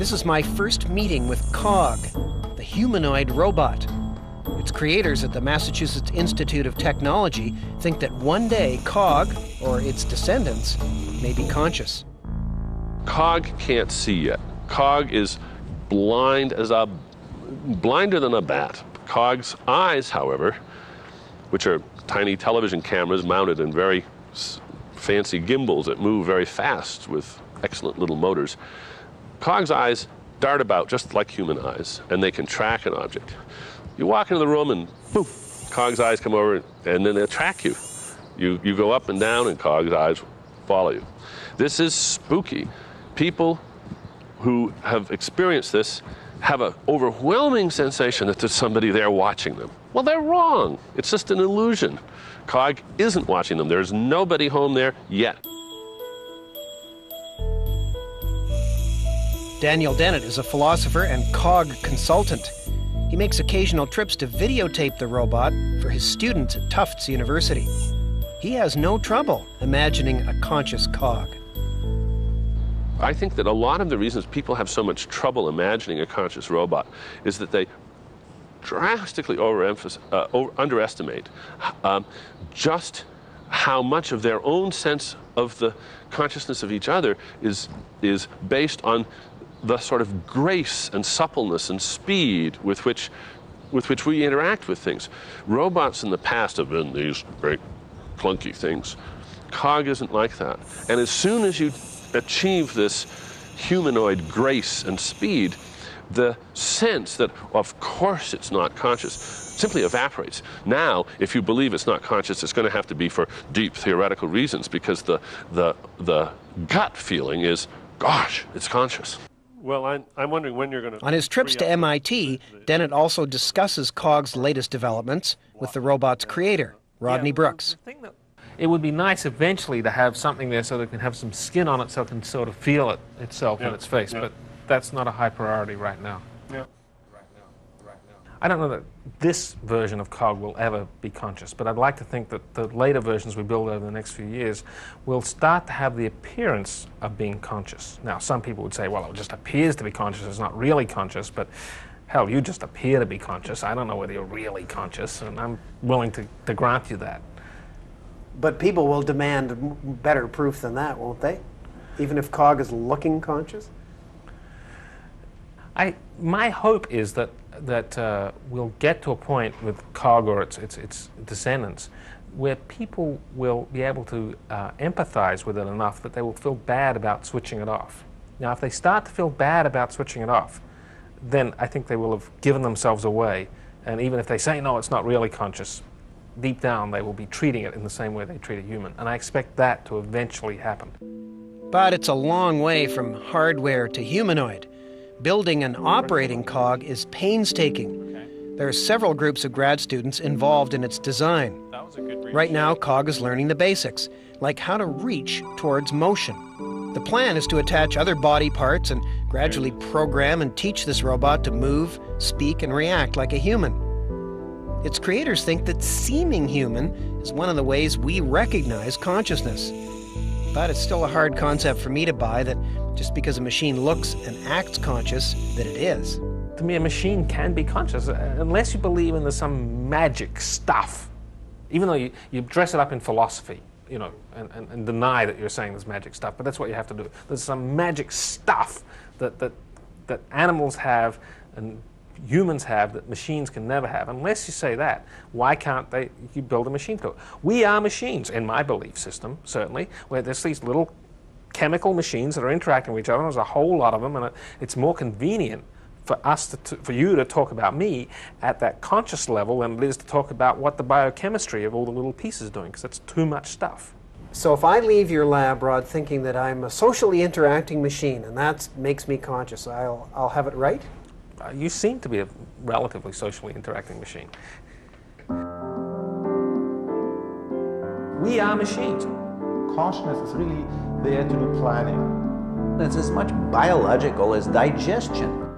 This is my first meeting with COG, the humanoid robot. Its creators at the Massachusetts Institute of Technology think that one day COG, or its descendants, may be conscious. COG can't see yet. COG is blinder than a bat. COG's eyes, however, which are tiny television cameras mounted in very fancy gimbals that move very fast with excellent little motors. COG's eyes dart about just like human eyes, and they can track an object. You walk into the room and poof, COG's eyes come over and then they track you. You go up and down and COG's eyes follow you. This is spooky. People who have experienced this have an overwhelming sensation that there's somebody there watching them. Well, they're wrong. It's just an illusion. COG isn't watching them. There's nobody home there yet. Daniel Dennett is a philosopher and COG consultant. He makes occasional trips to videotape the robot for his students at Tufts University. He has no trouble imagining a conscious COG. I think that a lot of the reasons people have so much trouble imagining a conscious robot is that they drastically underestimate just how much of their own sense of the consciousness of each other is based on the sort of grace and suppleness and speed with which we interact with things. Robots in the past have been these great clunky things. COG isn't like that. And as soon as you achieve this humanoid grace and speed, the sense that, of course, it's not conscious simply evaporates. Now, if you believe it's not conscious, it's going to have to be for deep theoretical reasons, because the gut feeling is, gosh, it's conscious. Well, I'm wondering when you're going to... On his trips to MIT, Dennett also discusses COG's latest developments with the robot's creator, Rodney Brooks. It would be nice eventually to have something there so that it can have some skin on it so it can sort of feel it itself in its face, but that's not a high priority right now. I don't know that this version of COG will ever be conscious, but I'd like to think that the later versions we build over the next few years will start to have the appearance of being conscious. Now, some people would say, well, it just appears to be conscious, it's not really conscious, but hell, you just appear to be conscious. I don't know whether you're really conscious, and I'm willing to grant you that. But people will demand better proof than that, won't they? Even if COG is looking conscious? My hope is that we'll get to a point with COG or its descendants where people will be able to empathize with it enough that they will feel bad about switching it off. Now, if they start to feel bad about switching it off, then I think they will have given themselves away. And even if they say, no, it's not really conscious, deep down they will be treating it in the same way they treat a human. And I expect that to eventually happen. But it's a long way from hardware to humanoid. Building an operating COG is painstaking. There are several groups of grad students involved in its design. Right now, COG is learning the basics, like how to reach towards motion. The plan is to attach other body parts and gradually program and teach this robot to move, speak, and react like a human. Its creators think that seeming human is one of the ways we recognize consciousness. But it's still a hard concept for me to buy that just because a machine looks and acts conscious, that it is. To me, a machine can be conscious, unless you believe in some magic stuff. Even though you dress it up in philosophy, you know, and deny that you're saying there's magic stuff, but that's what you have to do. There's some magic stuff that animals have and humans have that machines can never have. Unless you say that, why can't you build a machine to it? We are machines, in my belief system, certainly, where there's these little chemical machines that are interacting with each other. There's a whole lot of them, and it's more convenient for us for you to talk about me at that conscious level than it is to talk about what the biochemistry of all the little pieces is doing, because that's too much stuff. So if I leave your lab, Rod, thinking that I'm a socially interacting machine and that makes me conscious, I'll have it right? You seem to be a relatively socially interacting machine. We are machines. Consciousness is really there to do planning. It's as much biological as digestion.